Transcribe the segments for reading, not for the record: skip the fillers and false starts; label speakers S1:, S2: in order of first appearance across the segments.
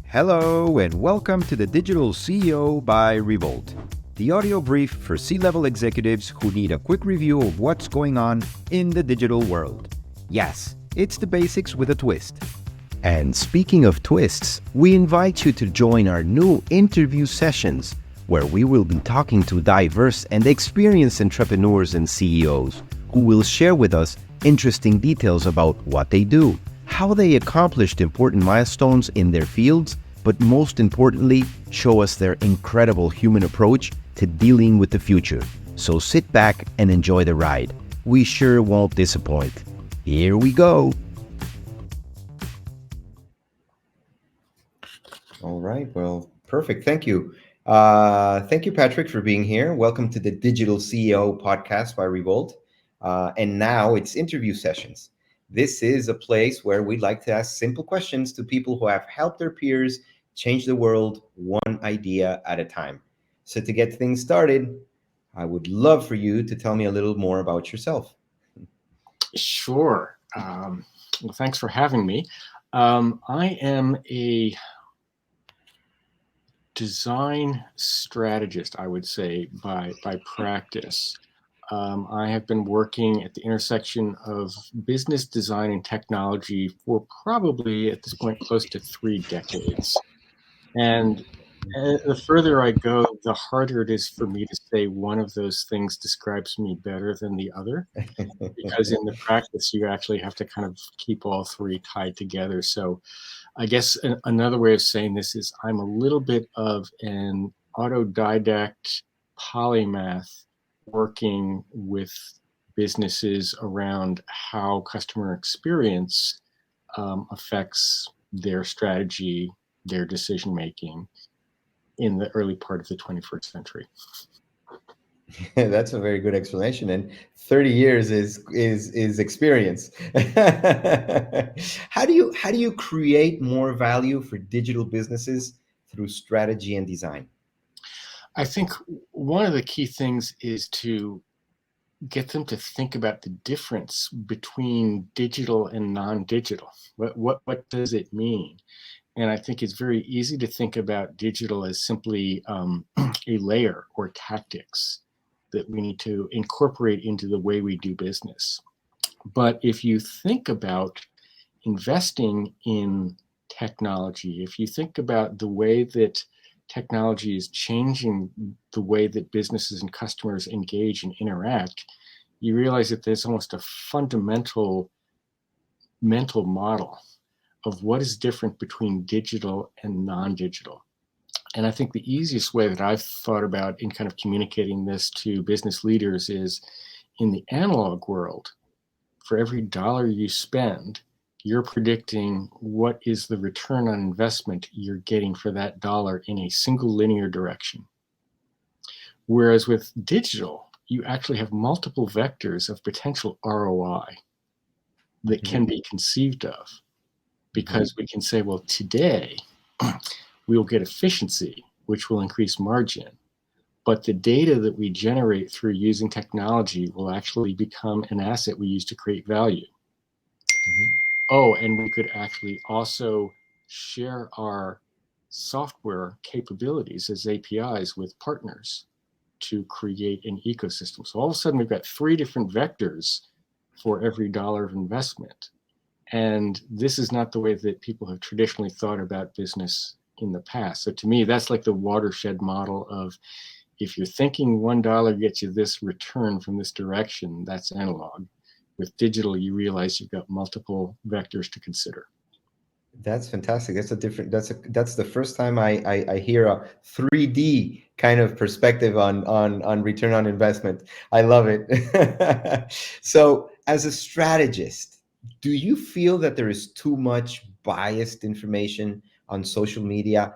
S1: Hello and welcome to the Digital CEO by Revolt, the audio brief for C-level executives who need a quick review of what's going on in the digital world. Yes, it's the basics with a twist. And speaking of twists, we invite you to join our new interview sessions, where we will be talking to diverse and experienced entrepreneurs and CEOs who will share with us interesting details about what they do, how they accomplished important milestones in their fields, but most importantly, show us their incredible human approach to dealing with the future. So sit back and enjoy the ride. We sure won't disappoint. Here we go.
S2: All right. Well, perfect. Thank you. Thank you, Patrick, for being here. Welcome to the Digital CEO podcast by Revolt. And now it's interview sessions. This is a place where we like to ask simple questions to people who have helped their peers change the world one idea at a time. So to get things started, I would love for you to tell me a little more about yourself.
S3: Sure. Well, thanks for having me. I am a design strategist, I would say, by practice. I have been working at the intersection of business design and technology for probably, at this point, close to 3 decades. And the further I go, the harder it is for me to say one of those things describes me better than the other, because in the practice, you actually have to kind of keep all three tied together. So I guess another way of saying this is I'm a little bit of an autodidact polymath working with businesses around how customer experience affects their strategy, their decision making in the early part of the 21st century.
S2: That's a very good explanation, and 30 years is experience. How do you create more value for digital businesses through strategy and design?
S3: I think one of the key things is to get them to think about the difference between digital and non-digital. What does it mean? And I think it's very easy to think about digital as simply a layer or tactics that we need to incorporate into the way we do business. But if you think about investing in technology, if you think about the way that technology is changing the way that businesses and customers engage and interact, you realize that there's almost a fundamental mental model of what is different between digital and non-digital. And I think the easiest way that I've thought about in kind of communicating this to business leaders is in the analog world, for every dollar you spend, you're predicting what is the return on investment you're getting for that dollar in a single linear direction. Whereas with digital, you actually have multiple vectors of potential ROI that can be conceived of, because we can say, well, today we'll get efficiency, which will increase margin. But the data that we generate through using technology will actually become an asset we use to create value. Oh, and we could actually also share our software capabilities as APIs with partners to create an ecosystem. So all of a sudden, we've got 3 different vectors for every dollar of investment. And this is not the way that people have traditionally thought about business in the past. So to me, that's like the watershed model of, if you're thinking $1 gets you this return from this direction, that's analog. With digital, you realize you've got multiple vectors to consider.
S2: That's fantastic. That's the first time I hear a 3D kind of perspective on return on investment. I love it. So as a strategist, do you feel that there is too much biased information on social media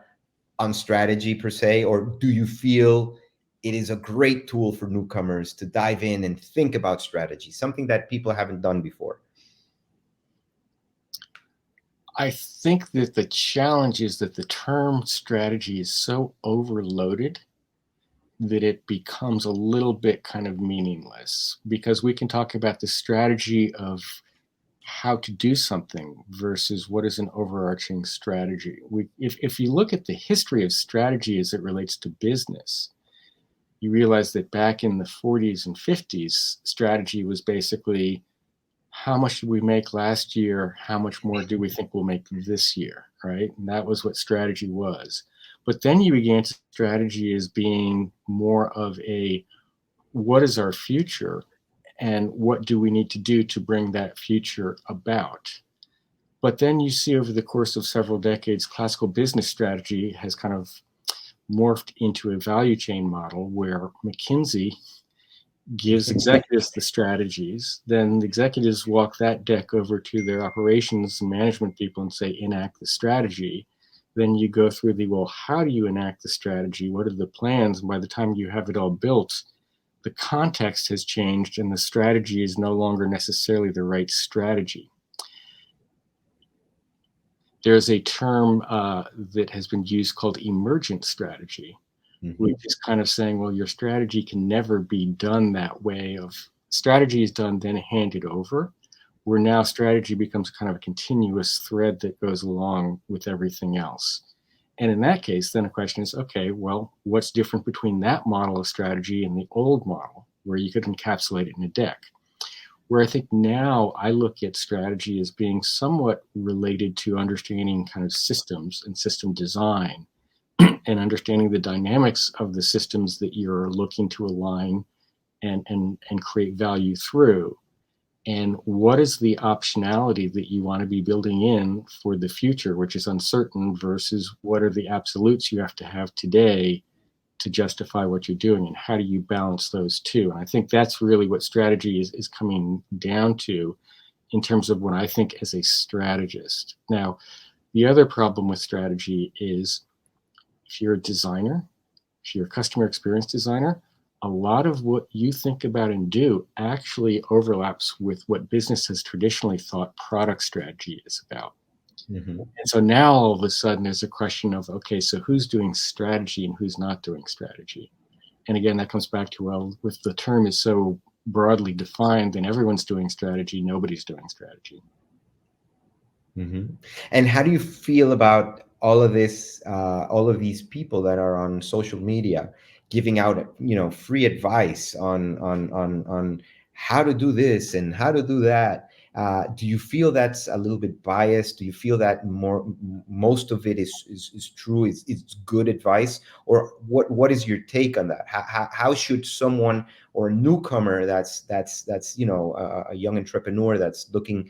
S2: on strategy per se, or do you feel it is a great tool for newcomers to dive in and think about strategy, something that people haven't done before?
S3: I think that the challenge is that the term strategy is so overloaded that it becomes a little bit kind of meaningless, because we can talk about the strategy of how to do something versus what is an overarching strategy. If you look at the history of strategy as it relates to business, you realize that back in the 40s and 50s, strategy was basically, how much did we make last year? How much more do we think we'll make this year, right? And that was what strategy was. But then you began to strategy as being more of a, what is our future and what do we need to do to bring that future about? But then you see over the course of several decades, classical business strategy has kind of morphed into a value chain model where McKinsey gives executives the strategies, then the executives walk that deck over to their operations and management people and say, enact the strategy. Then you go through the, well, how do you enact the strategy? What are the plans? And by the time you have it all built, the context has changed and the strategy is no longer necessarily the right strategy. There's a term that has been used called emergent strategy, which is kind of saying, well, your strategy can never be done that way. Of strategy is done, then handed over, where now strategy becomes kind of a continuous thread that goes along with everything else. And in that case, then the question is, okay, well, what's different between that model of strategy and the old model where you could encapsulate it in a deck? Where I think now I look at strategy as being somewhat related to understanding kind of systems and system design, and understanding the dynamics of the systems that you're looking to align and create value through. And what is the optionality that you want to be building in for the future, which is uncertain, versus what are the absolutes you have to have today to justify what you're doing, and how do you balance those two? And I think that's really what strategy is coming down to in terms of what I think as a strategist. Now, the other problem with strategy is, if you're a designer, if you're a customer experience designer, a lot of what you think about and do actually overlaps with what business has traditionally thought product strategy is about. And so now all of a sudden there's a question of, okay, so who's doing strategy and who's not doing strategy? And again, that comes back to, well, if the term is so broadly defined, then everyone's doing strategy, nobody's doing strategy.
S2: And how do you feel about all of this, all of these people that are on social media giving out, free advice on how to do this and how to do that? Do you feel that's a little bit biased? Do you feel that most of it is true? It's good advice, or what is your take on that? How should someone or a newcomer that's a young entrepreneur that's looking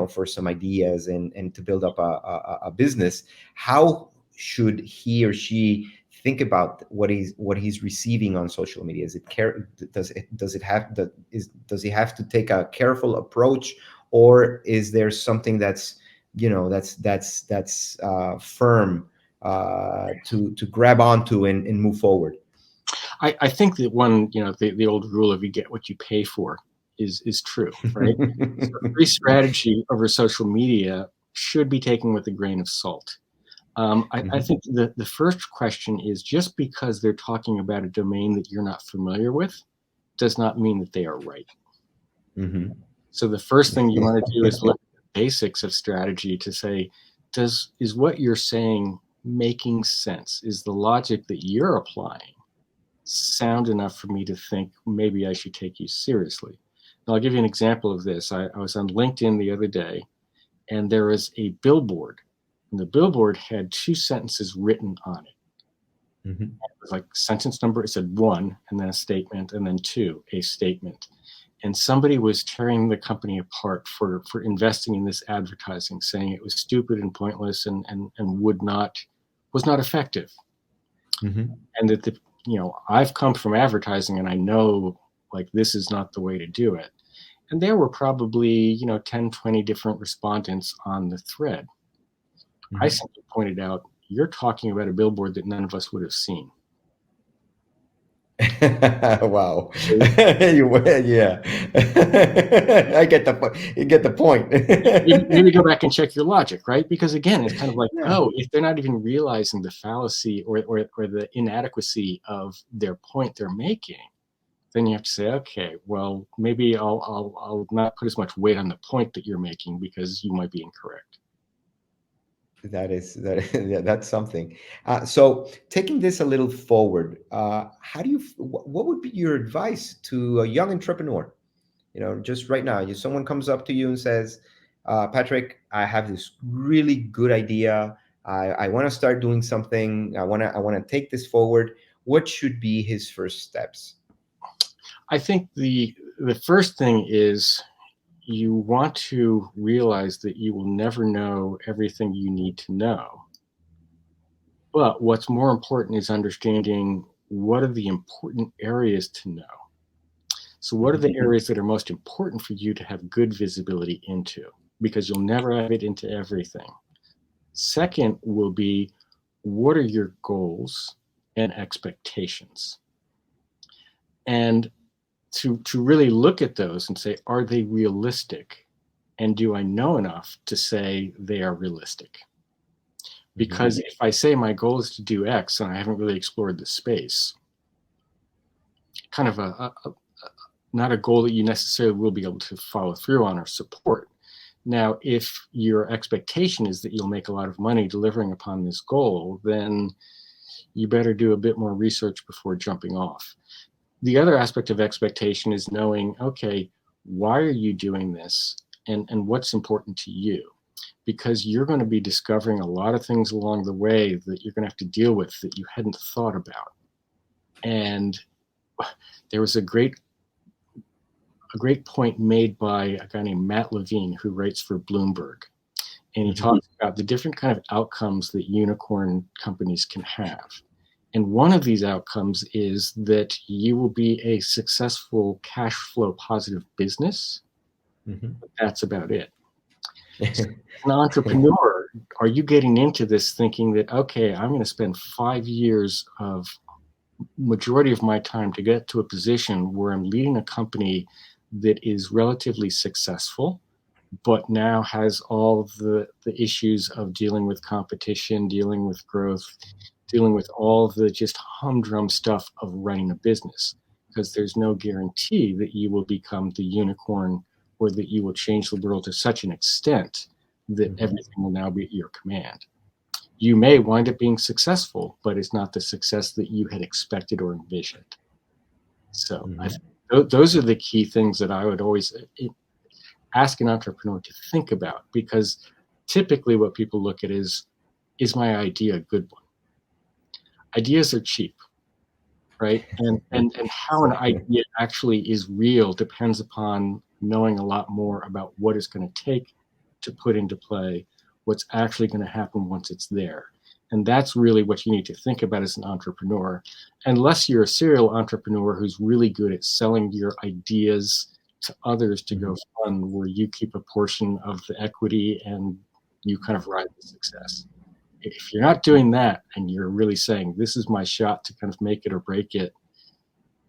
S2: for some ideas and to build up a business, how should he or she think about what he's receiving on social media? Is it does he have to take a careful approach, or is there something that's firm to grab onto and move forward?
S3: I think that one, the old rule of you get what you pay for is true, right? So free strategy over social media should be taken with a grain of salt. I think the first question is, just because they're talking about a domain that you're not familiar with does not mean that they are right. So the first thing you want to do is look at the basics of strategy to say, is what you're saying making sense? Is the logic that you're applying sound enough for me to think maybe I should take you seriously? Now, I'll give you an example of this. I was on LinkedIn the other day, and there was a billboard, and the billboard had two sentences written on it. It was like sentence number, it said 1, and then a statement, and then 2, a statement. And somebody was tearing the company apart for investing in this advertising, saying it was stupid and pointless and was not effective. And that I've come from advertising, and I know, like, this is not the way to do it. And there were probably 10, 20 different respondents on the thread. I simply pointed out, you're talking about a billboard that none of us would have seen.
S2: Wow. Yeah. I get the point. You get the point.
S3: Maybe go back and check your logic, right? Because again, it's kind of like, if they're not even realizing the fallacy or the inadequacy of their point they're making, then you have to say, okay, well, maybe I'll not put as much weight on the point that you're making because you might be incorrect.
S2: Yeah, that's something. So taking this a little forward, how do you? What would be your advice to a young entrepreneur? Just right now, someone comes up to you and says, Patrick, I have this really good idea. I want to start doing something. I want to take this forward. What should be his first steps?
S3: I think the first thing is you want to realize that you will never know everything you need to know. But what's more important is understanding what are the important areas to know. So what are the areas that are most important for you to have good visibility into? Because you'll never have it into everything. Second will be, what are your goals and expectations? And to really look at those and say, are they realistic? And do I know enough to say they are realistic? Because if I say my goal is to do X and I haven't really explored the space, kind of not a goal that you necessarily will be able to follow through on or support. Now, if your expectation is that you'll make a lot of money delivering upon this goal, then you better do a bit more research before jumping off. The other aspect of expectation is knowing, okay, why are you doing this and what's important to you? Because you're going to be discovering a lot of things along the way that you're going to have to deal with that you hadn't thought about. And there was a great point made by a guy named Matt Levine, who writes for Bloomberg. And he talks about the different kind of outcomes that unicorn companies can have. And one of these outcomes is that you will be a successful cash flow positive business. But that's about it. So as an entrepreneur, are you getting into this thinking that, okay, I'm going to spend 5 years of majority of my time to get to a position where I'm leading a company that is relatively successful, but now has all the issues of dealing with competition, dealing with growth, dealing with all the just humdrum stuff of running a business, because there's no guarantee that you will become the unicorn or that you will change the world to such an extent that everything will now be at your command. You may wind up being successful, but it's not the success that you had expected or envisioned. So I think those are the key things that I would always ask an entrepreneur to think about, because typically what people look at is my idea a good one? Ideas are cheap, right? And how an idea actually is real depends upon knowing a lot more about what it's going to take to put into play, what's actually going to happen once it's there. And that's really what you need to think about as an entrepreneur. Unless you're a serial entrepreneur who's really good at selling your ideas to others to go fund, where you keep a portion of the equity and you kind of ride the success. If you're not doing that and you're really saying, this is my shot to kind of make it or break it,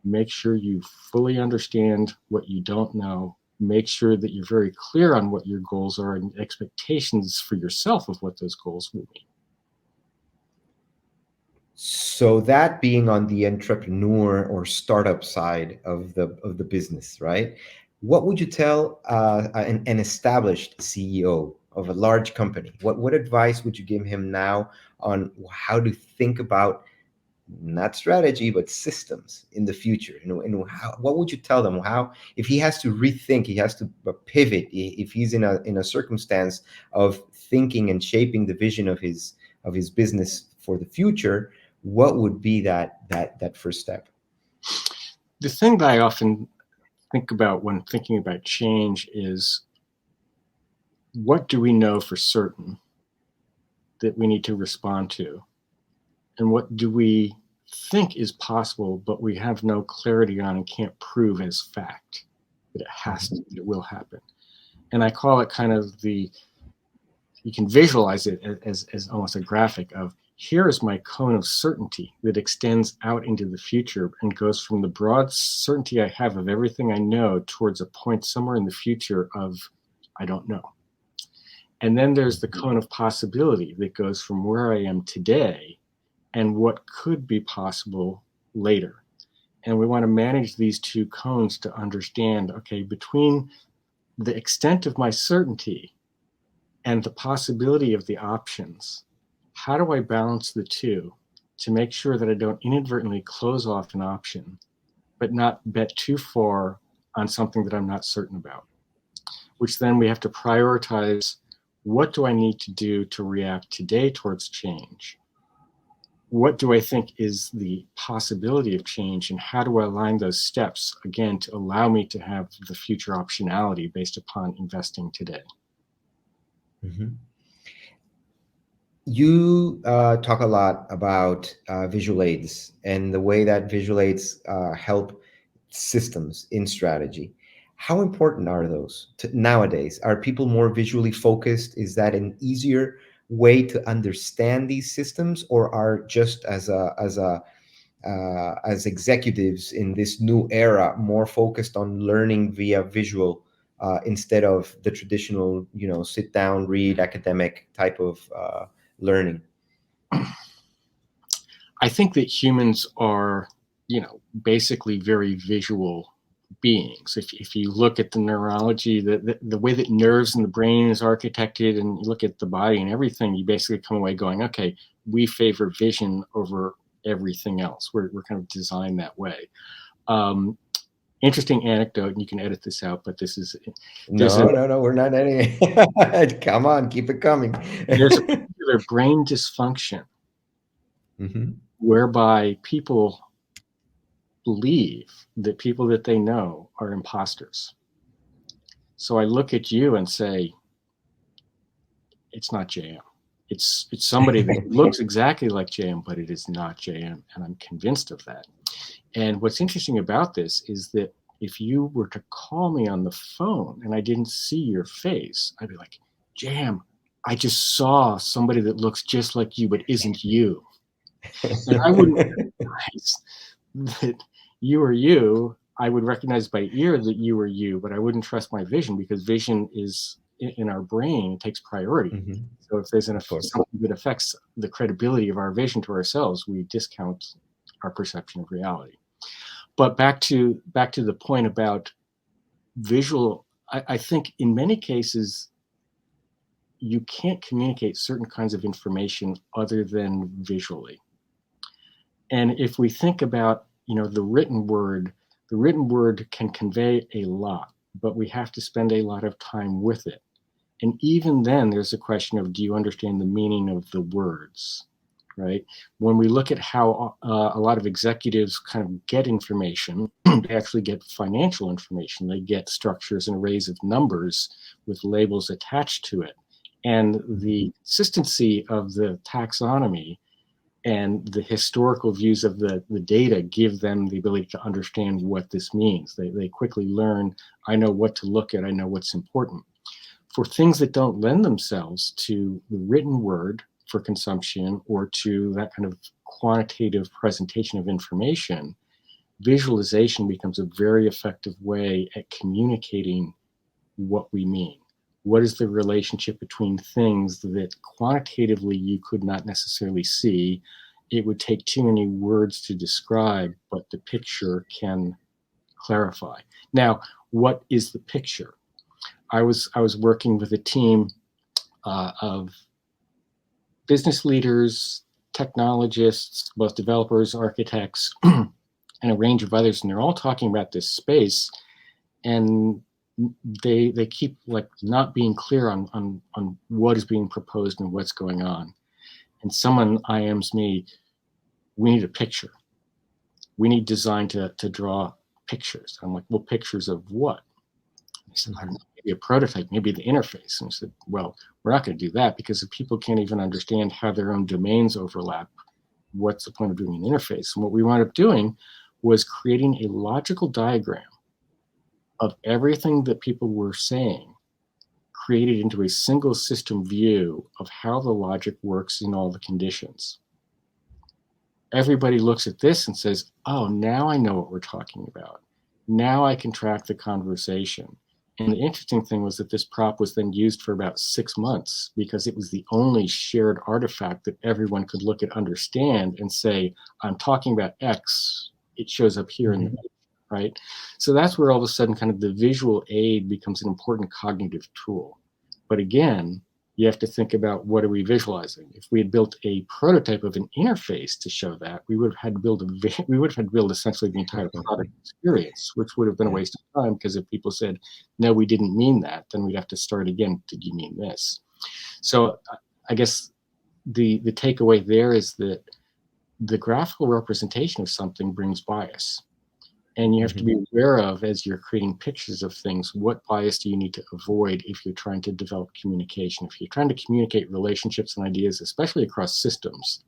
S3: make sure you fully understand what you don't know. Make sure that you're very clear on what your goals are and expectations for yourself of what those goals will be.
S2: So that being on the entrepreneur or startup side of the business, right? What would you tell an established CEO of a large company? What advice would you give him now on how to think about not strategy but systems in the future? And what would you tell them? How, if he has to rethink, he has to pivot, if he's in a circumstance of thinking and shaping the vision of his business for the future, what would be that first step?
S3: The thing that I often think about when thinking about change is, what do we know for certain that we need to respond to? And what do we think is possible, but we have no clarity on and can't prove as fact that it has to, that it will happen? And I call it kind of you can visualize it as almost a graphic of, here is my cone of certainty that extends out into the future and goes from the broad certainty I have of everything I know towards a point somewhere in the future of, I don't know. And then there's the cone of possibility that goes from where I am today and what could be possible later. And we want to manage these two cones to understand, okay, between the extent of my certainty and the possibility of the options, how do I balance the two to make sure that I don't inadvertently close off an option, but not bet too far on something that I'm not certain about? Which then we have to prioritize, what do I need to do to react today towards change? What do I think is the possibility of change, and how do I align those steps, again, to allow me to have the future optionality based upon investing today?
S2: Mhm. You talk a lot about visual aids and the way that visual aids help systems in strategy. How important are those nowadays? Are people more visually focused? Is that an easier way to understand these systems, or are just as executives in this new era more focused on learning via visual instead of the traditional, sit down, read, academic type of learning?
S3: I think that humans are, basically very visual beings. If you look at the neurology, the way that nerves in the brain is architected, and you look at the body and everything, you basically come away going, okay, we favor vision over everything else. We're kind of designed that way. Interesting anecdote, and you can edit this out, but there's a
S2: No, we're not any. Come on, keep it coming.
S3: there's a particular brain dysfunction
S2: Hmm.
S3: whereby people believe that people that they know are imposters. So I look at you and say, it's not JM. It's somebody that looks exactly like JM, but it is not JM, and I'm convinced of that. And what's interesting about this is that if you were to call me on the phone and I didn't see your face, I'd be like, JM, I just saw somebody that looks just like you, but isn't you. And I wouldn't recognize that you are you. I would recognize by ear that you are you, but I wouldn't trust my vision, because vision is in our brain, it takes priority.
S2: Hmm.
S3: So if there's
S2: Of course.
S3: something that affects the credibility of our vision to ourselves, we discount our perception of reality. But back to the point about visual, I think in many cases you can't communicate certain kinds of information other than visually. And if we think about, the written word can convey a lot, but we have to spend a lot of time with it. And even then, there's a question of, do you understand the meaning of the words, right? When we look at how a lot of executives kind of get information, they actually get financial information. They get structures and arrays of numbers with labels attached to it. And the consistency of the taxonomy and the historical views of the data give them the ability to understand what this means. They quickly learn, I know what to look at, I know what's important. For things that don't lend themselves to the written word for consumption or to that kind of quantitative presentation of information, visualization becomes a very effective way at communicating what we mean. What is the relationship between things that quantitatively you could not necessarily see? It would take too many words to describe, but the picture can clarify. Now, what is the picture? I was working with a team of business leaders, technologists, both developers, architects, and a range of others, and they're all talking about this space, and they keep like not being clear on what is being proposed and what's going on. And someone IMs me, we need a picture. We need design to draw pictures. I'm like, well, pictures of what? He said, I don't know, maybe a prototype, maybe the interface. And I said, well, we're not going to do that, because if people can't even understand how their own domains overlap, what's the point of doing an interface? And what we wound up doing was creating a logical diagram of everything that people were saying, created into a single system view of how the logic works in all the conditions. Everybody looks at this and says, oh, now I know what we're talking about. Now I can track the conversation. And the interesting thing was that this prop was then used for about 6 months, because it was the only shared artifact that everyone could look at, understand, and say, I'm talking about X, it shows up here in the picture, right? So that's where all of a sudden kind of the visual aid becomes an important cognitive tool. But again, you have to think about, what are we visualizing? If we had built a prototype of an interface to show that, we would have had to build essentially the entire product experience, which would have been a waste of time, because if people said, no, we didn't mean that, then we'd have to start again. Did you mean this? So I guess the takeaway there is that the graphical representation of something brings bias. And you have to be aware of, as you're creating pictures of things, what bias do you need to avoid if you're trying to develop communication? If you're trying to communicate relationships and ideas, especially across systems,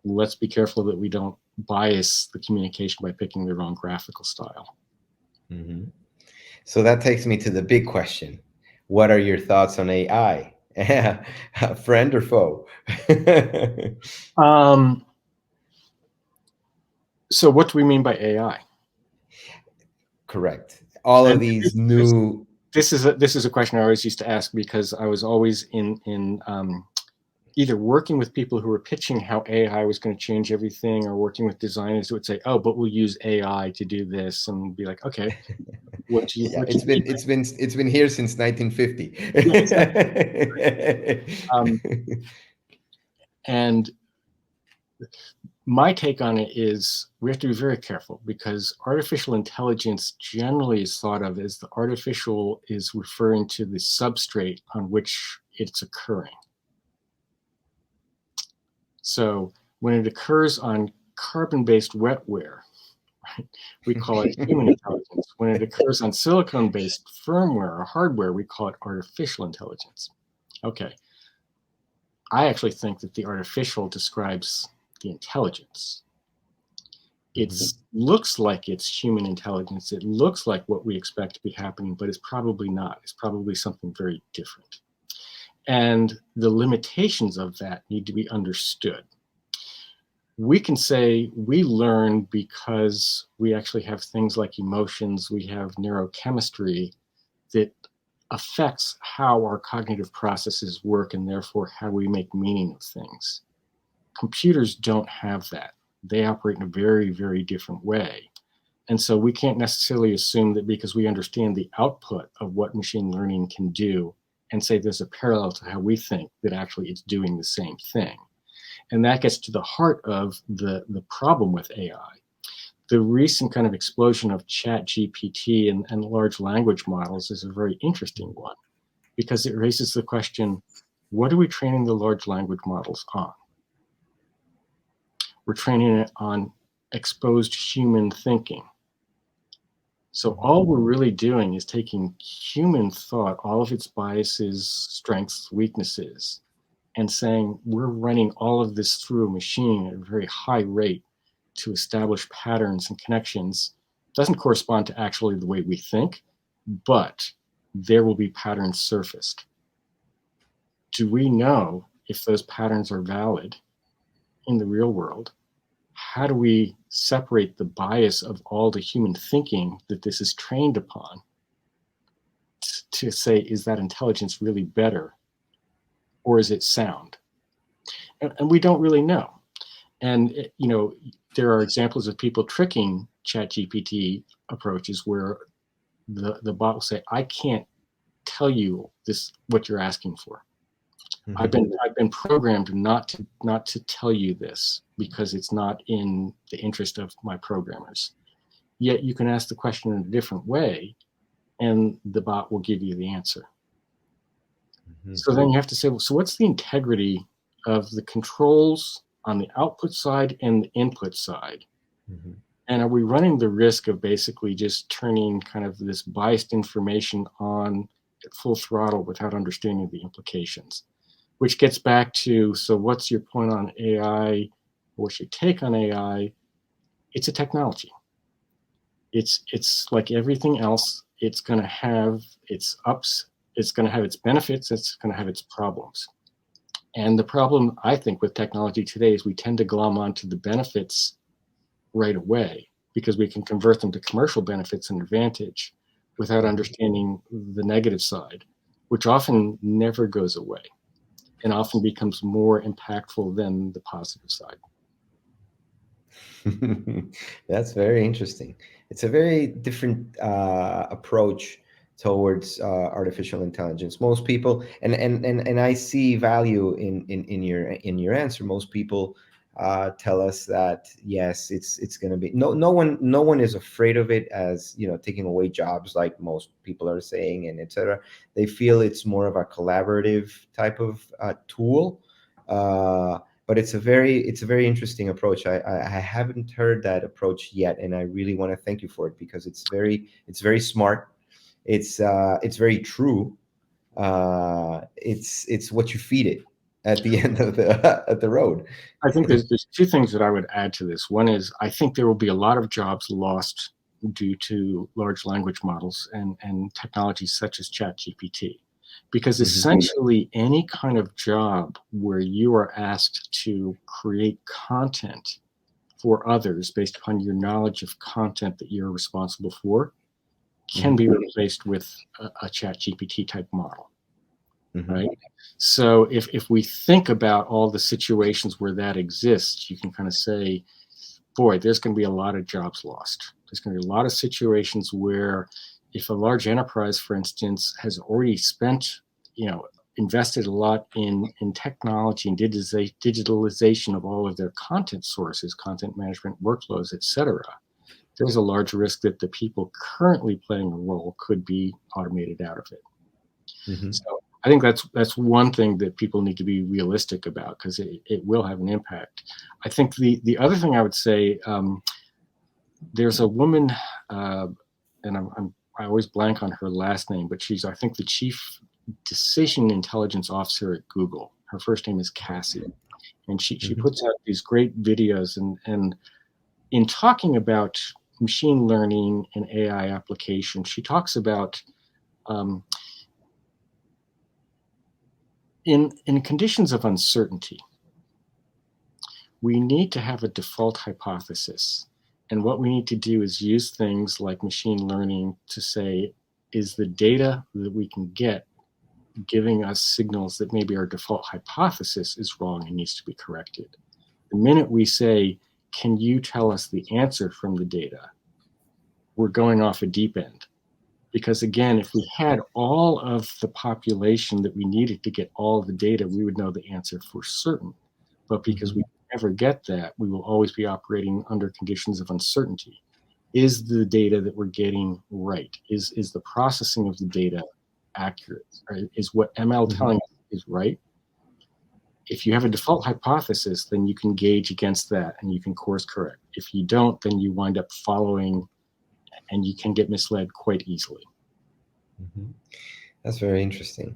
S3: let's be careful that we don't bias the communication by picking the wrong graphical style.
S2: So that takes me to the big question. What are your thoughts on AI? Friend or foe?
S3: So what do we mean by AI?
S2: Correct. All of these new...
S3: This is a question I always used to ask, because I was always in either working with people who were pitching how AI was going to change everything, or working with designers who would say, oh, but we'll use AI to do this, and be like, okay,
S2: it's been here since 1950.
S3: Yeah, exactly. And my take on it is, we have to be very careful, because artificial intelligence generally is thought of as the artificial is referring to the substrate on which it's occurring. So when it occurs on carbon-based wetware, right, we call it human intelligence. When it occurs on silicon-based firmware or hardware, we call it artificial intelligence. Okay. I actually think that the artificial describes the intelligence. It looks like it's human intelligence. It looks like what we expect to be happening, but it's probably not. It's probably something very different. And the limitations of that need to be understood. We can say we learn because we actually have things like emotions, we have neurochemistry that affects how our cognitive processes work, and therefore how we make meaning of things. Computers don't have that. They operate in a very, very different way. And so we can't necessarily assume that because we understand the output of what machine learning can do, and say there's a parallel to how we think, that actually it's doing the same thing. And that gets to the heart of the problem with AI. The recent kind of explosion of ChatGPT and large language models is a very interesting one, because it raises the question, what are we training the large language models on? We're training it on exposed human thinking. So all we're really doing is taking human thought, all of its biases, strengths, weaknesses, and saying we're running all of this through a machine at a very high rate to establish patterns and connections. Doesn't correspond to actually the way we think, but there will be patterns surfaced. Do we know if those patterns are valid in the real world? How do we separate the bias of all the human thinking that this is trained upon to say, is that intelligence really better, or is it sound? And we don't really know. And there are examples of people tricking ChatGPT approaches where the bot will say, I can't tell you this, what you're asking for. I've been programmed not to tell you this, because it's not in the interest of my programmers. Yet you can ask the question in a different way, and the bot will give you the answer. So then you have to say, well, so what's the integrity of the controls on the output side and the input side? And are we running the risk of basically just turning kind of this biased information on at full throttle without understanding the implications? Which gets back to, so what's your point on AI? What's your take on AI? It's a technology. It's like everything else. It's going to have its ups. It's going to have its benefits. It's going to have its problems. And the problem, I think, with technology today is we tend to glom onto the benefits right away, because we can convert them to commercial benefits and advantage without understanding the negative side, which often never goes away and often becomes more impactful than the positive side.
S2: That's very interesting. It's a very different approach towards artificial intelligence. Most people, and I see value in your answer. Most people tell us that yes, it's going to be no one is afraid of it, as you know, taking away jobs like most people are saying, and etc. They feel it's more of a collaborative type of tool. But it's a very interesting approach. I haven't heard that approach yet, and I really want to thank you for it, because it's very smart. It's very true. It's what you feed it at the end of the road.
S3: I think there's two things that I would add to this. One is I think there will be a lot of jobs lost due to large language models and technologies such as ChatGPT. Because essentially any kind of job where you are asked to create content for others based upon your knowledge of content that you're responsible for can be replaced with a ChatGPT type model. Right. So if we think about all the situations where that exists, you can kind of say, boy, there's going to be a lot of jobs lost. There's going to be a lot of situations where if a large enterprise, for instance, has already spent, invested a lot in technology and digitalization of all of their content sources, content management workflows, et cetera, there's a large risk that the people currently playing a role could be automated out of it. So I think that's one thing that people need to be realistic about, because it will have an impact. I think the other thing I would say, there's a woman, and I always blank on her last name, but she's, I think, the chief decision intelligence officer at Google. Her first name is Cassie, and she puts out these great videos, and in talking about machine learning and AI application, she talks about in conditions of uncertainty, we need to have a default hypothesis. And what we need to do is use things like machine learning to say, is the data that we can get giving us signals that maybe our default hypothesis is wrong and needs to be corrected? The minute we say, can you tell us the answer from the data, we're going off a deep end. Because again, if we had all of the population that we needed to get all the data, we would know the answer for certain. But because we never get that, we will always be operating under conditions of uncertainty. Is the data that we're getting right? Is the processing of the data accurate? Right? Is what ML telling us is right? If you have a default hypothesis, then you can gauge against that and you can course correct. If you don't, then you wind up following, and you can get misled quite easily.
S2: That's very interesting.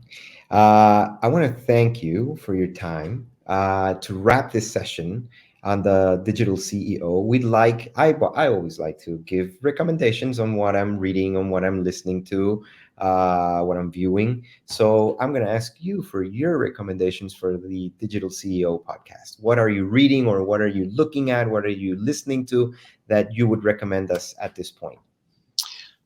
S2: I want to thank you for your time. To wrap this session on the digital CEO, I always like to give recommendations on what I'm reading, on what I'm listening to, what I'm viewing. So I'm going to ask you for your recommendations for the Digital CEO podcast. What are you reading, or what are you looking at? What are you listening to that you would recommend us at this point?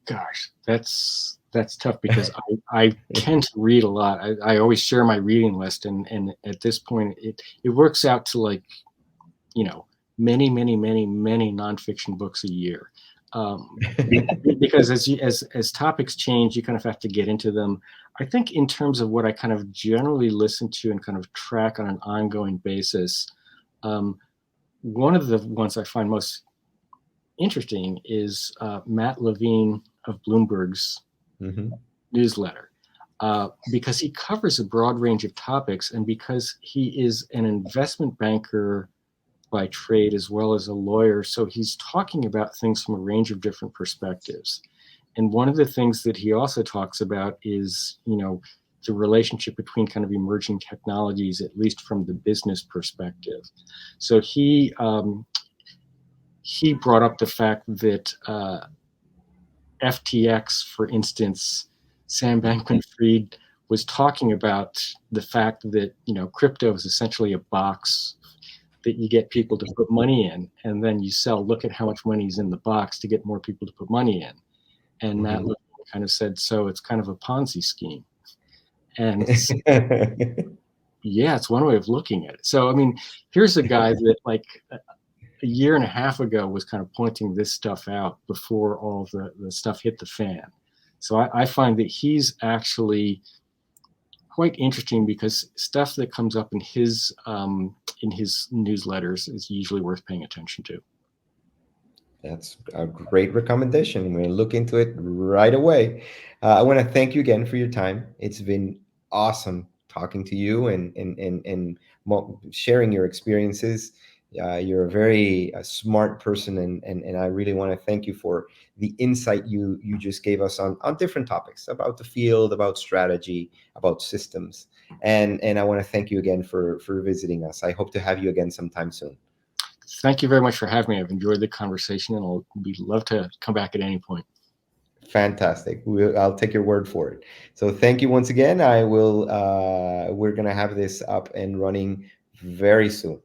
S3: Gosh, that's tough, because I tend to read a lot. I always share my reading list, and at this point it works out to, like, many nonfiction books a year, because as topics change, you kind of have to get into them. I think in terms of what I kind of generally listen to and kind of track on an ongoing basis, one of the ones I find most interesting is Matt Levine of Bloomberg's newsletter, because he covers a broad range of topics, and because he is an investment banker by trade as well as a lawyer, so he's talking about things from a range of different perspectives. And one of the things that he also talks about is, the relationship between kind of emerging technologies, at least from the business perspective. So he brought up the fact that FTX, for instance, Sam Bankman-Fried was talking about the fact that, crypto is essentially a box that you get people to put money in, and then you sell, look at how much money is in the box to get more people to put money in. And Matt kind of said, so it's kind of a Ponzi scheme. And yeah, it's one way of looking at it. So, I mean, here's a guy that, like, a year and a half ago was kind of pointing this stuff out before all of the stuff hit the fan. So I find that he's actually quite interesting because stuff that comes up in his newsletters is usually worth paying attention to.
S2: That's a great recommendation. I'm going to look into it right away. I want to thank you again for your time. It's been awesome talking to you and sharing your experiences. You're a very smart person, and I really want to thank you for the insight you just gave us on different topics about the field, about strategy, about systems. And I want to thank you again for visiting us. I hope to have you again sometime soon.
S3: Thank you very much for having me. I've enjoyed the conversation, and I'll love to come back at any point.
S2: Fantastic. I'll take your word for it. So thank you once again. I will. We're gonna have this up and running very soon.